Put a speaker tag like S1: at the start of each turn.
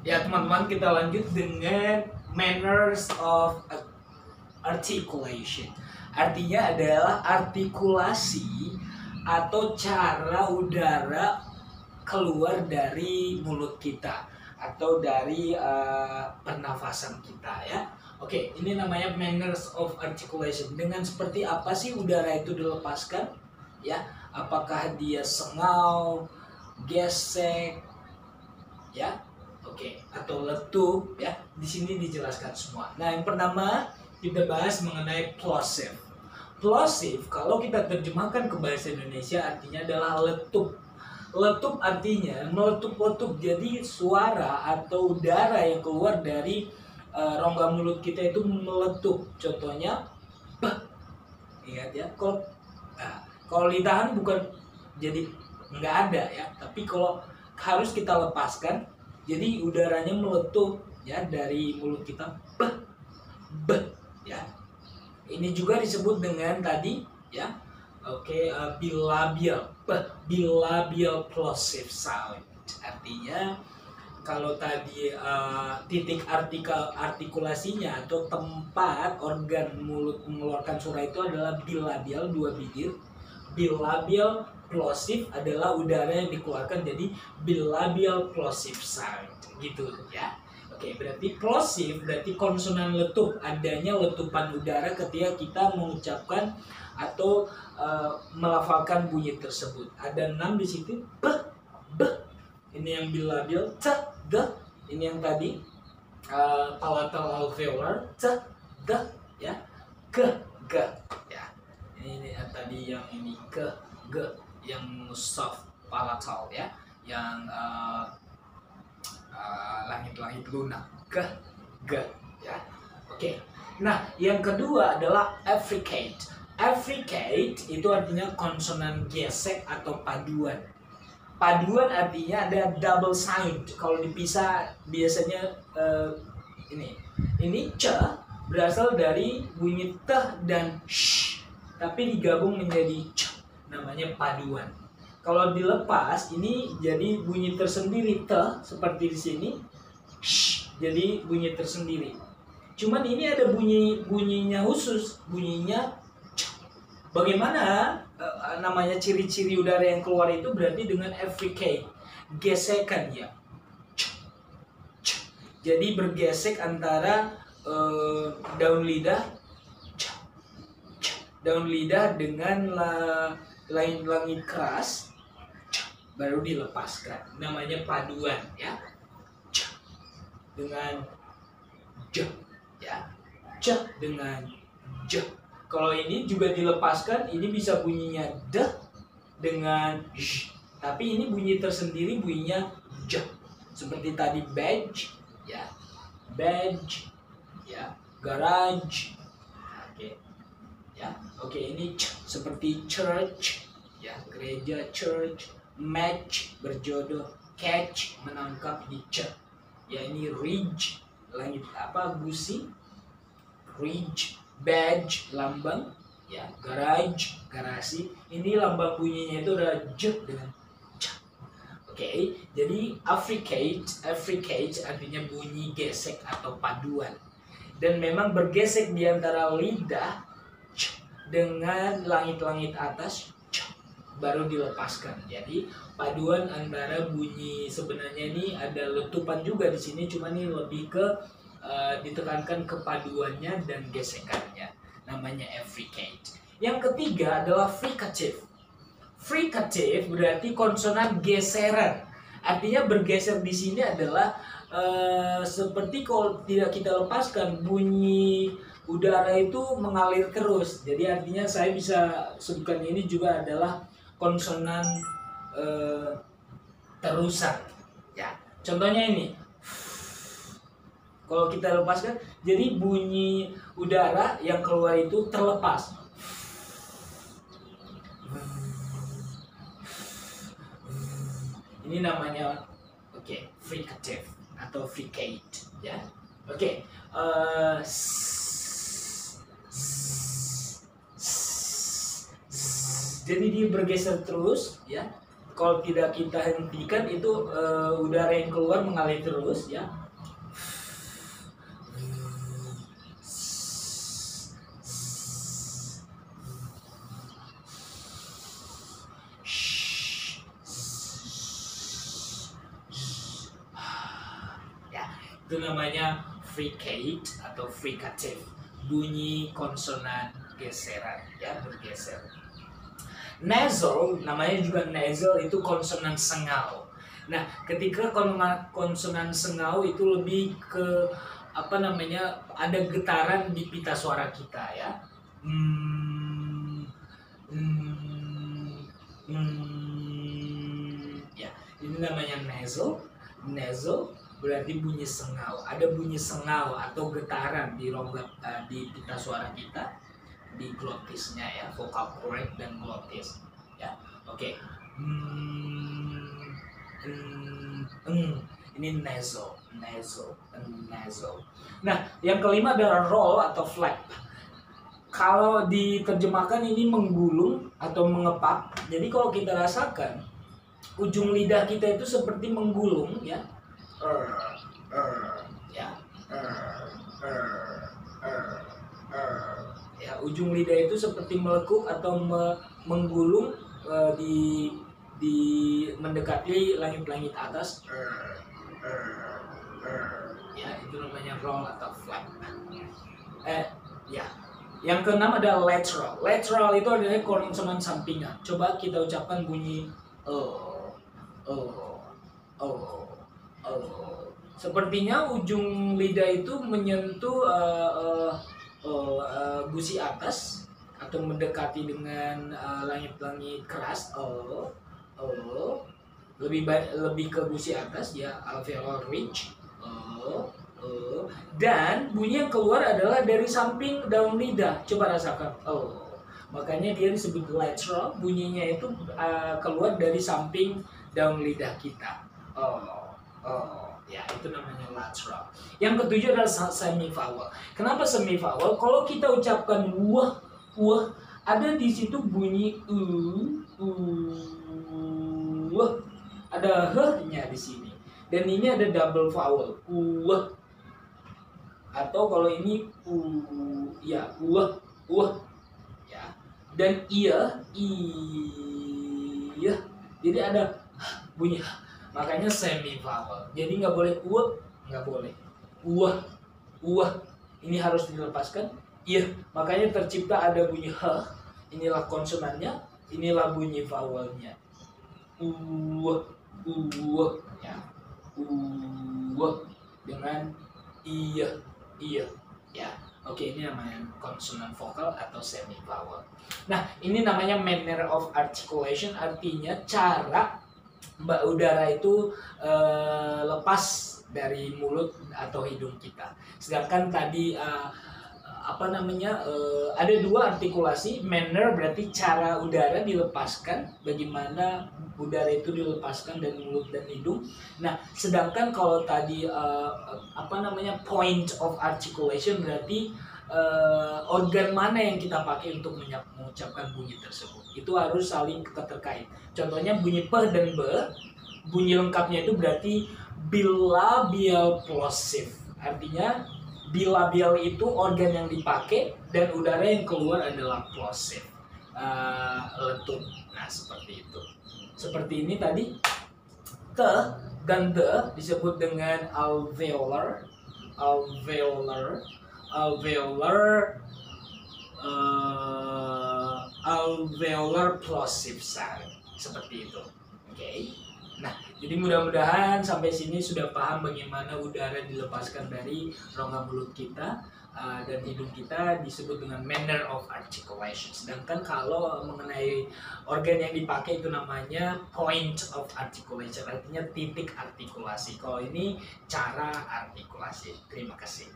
S1: Ya teman-teman, kita lanjut dengan manners of articulation. Artinya adalah artikulasi atau cara udara keluar dari mulut kita atau dari pernafasan kita ya. Oke, ini namanya manners of articulation. Dengan seperti apa sih udara itu dilepaskan? Ya, apakah dia sengau, gesek, ya, oke, atau letup ya. Di sini dijelaskan semua. Nah, yang pertama kita bahas mengenai plosive. Plosive kalau kita terjemahkan ke bahasa Indonesia artinya adalah letup. Letup artinya meletup-letup. Jadi suara atau udara yang keluar dari rongga mulut kita itu meletup. Contohnya ingat ya, kalau ditahan bukan jadi nggak ada ya, tapi kalau harus kita lepaskan, jadi udaranya meletup ya dari mulut kita, ya. Ini juga disebut dengan tadi ya, bilabial, bilabial plosive sound. Artinya kalau tadi titik artikulasinya atau tempat organ mulut mengeluarkan suara itu adalah bilabial, dua bibir. Bilabial plosive adalah udara yang dikeluarkan, jadi bilabial plosive sound gitu ya. Oke, berarti plosive berarti konsonan letup, adanya letupan udara ketika kita mengucapkan atau melafalkan bunyi tersebut. Ada 6 di situ, b. Ini yang bilabial, c, g. Ini yang tadi palatal alveolar, c, d, ya, g, g, ya. Ini tadi yang ini ke, g, yang soft palatal ya, yang langit-langit lunak, g, ya. Oke. Nah, yang kedua adalah affricate. Affricate itu artinya konsonan gesek atau paduan. Paduan artinya ada double sound. Kalau dipisah biasanya ini c berasal dari bunyi t dan sh, tapi digabung menjadi c, namanya paduan. Kalau dilepas ini jadi bunyi tersendiri, t seperti di sini, sh, jadi bunyi tersendiri. Cuman ini ada bunyinya khusus, bunyinya c. Bagaimana namanya ciri-ciri udara yang keluar itu berarti dengan affricate, gesekan ya, c, c. Jadi bergesek antara daun lidah, c, c. Daun lidah dengan langit keras, baru dilepaskan, namanya paduan ya, c dengan j ya, c dengan j. Kalau ini juga dilepaskan, ini bisa bunyinya d dengan j, tapi ini bunyi tersendiri, bunyinya j, seperti tadi badge ya, badge ya, garage, oke ya, oke. Ini c seperti church ya, gereja, church. Match berjodoh, catch menangkap di c ya. Ini ridge, langit gusi, ridge. Badge lambang ya, garage garasi. Ini lambang bunyinya itu adalah j dengan c. Oke, jadi affricate artinya bunyi gesek atau paduan, dan memang bergesek di antara lidah c dengan langit-langit atas, baru dilepaskan. Jadi paduan antara bunyi, sebenarnya ini ada letupan juga di sini, cuma ini lebih ke ditekankan kepaduannya dan gesekannya, namanya affricate. Yang ketiga adalah fricative. Fricative berarti konsonan geseran. Artinya bergeser di sini adalah seperti kalau tidak kita lepaskan, bunyi udara itu mengalir terus. Jadi artinya saya bisa sebutkan ini juga adalah konsonan terusan ya. Contohnya ini, kalau kita lepaskan, jadi bunyi udara yang keluar itu terlepas. Ini namanya fricative atau fricate ya. Jadi dia bergeser terus ya, kalau tidak kita hentikan itu udara yang keluar mengalir terus ya. Ya, itu namanya fricate atau fricative, bunyi konsonan geseran ya, bergeser. Nasal, namanya juga nasal, itu konsonan sengau. Nah, ketika konsonan sengau itu lebih ke apa namanya, ada getaran di pita suara kita ya. Ya, ini namanya nasal. Nasal berarti bunyi sengau. Ada bunyi sengau atau getaran di rongga di pita suara kita, di glotisnya ya, vocal cord dan glotis ya. Oke. Ini nasal. Nah, yang kelima adalah roll atau flap. Kalau diterjemahkan ini menggulung atau mengepak. Jadi kalau kita rasakan ujung lidah kita itu seperti menggulung ya. Ya, ujung lidah itu seperti melekuk atau menggulung di mendekati langit-langit atas. Ya, itu namanya roll atau flap. Ya. Yang keenam adalah lateral. Lateral itu adalah konsonan sampingan. Coba kita ucapkan bunyi sepertinya ujung lidah itu menyentuh gusi atas atau mendekati dengan langit-langit keras. Lebih ke gusi atas ya, alveolar ridge. Dan bunyi yang keluar adalah dari samping daun lidah. Coba rasakan. Makanya dia disebut lateral. Bunyinya itu keluar dari samping daun lidah kita. Ya, itu namanya lateral. Yang ketujuh adalah semivowel. Kenapa semivowel? Kalau kita ucapkan wah, ada di situ bunyi ada h-nya di sini. Dan ini ada double vowel, atau kalau ini ya, ya. Dan iya. Jadi ada bunyi, makanya semivowel. Jadi nggak boleh nggak boleh. Ini harus dilepaskan. Iya, makanya tercipta ada bunyi h. Inilah konsonannya, inilah bunyi vowelnya. Ya. Dengan iya ya. Oke, ini namanya konsonan vokal atau semivowel. Nah, ini namanya manner of articulation, artinya cara udara itu lepas dari mulut atau hidung kita. Sedangkan tadi ada dua artikulasi. Manner berarti cara udara dilepaskan, bagaimana udara itu dilepaskan dari mulut dan hidung. Nah, sedangkan kalau tadi point of articulation berarti organ mana yang kita pakai untuk mengucapkan bunyi tersebut. Itu harus saling terkait. Contohnya bunyi p dan b, bunyi lengkapnya itu berarti bilabial plosive. Artinya bilabial itu organ yang dipakai dan udara yang keluar adalah plosive, letut. Nah, seperti itu. Seperti ini tadi, t dan d disebut dengan alveolar plosive sound. Seperti itu. Oke. Nah, jadi mudah-mudahan sampai sini sudah paham bagaimana udara dilepaskan dari rongga mulut kita dan hidung kita, disebut dengan manner of articulation. Sedangkan kalau mengenai organ yang dipakai itu namanya point of articulation, artinya titik artikulasi. Kalau ini cara artikulasi. Terima kasih.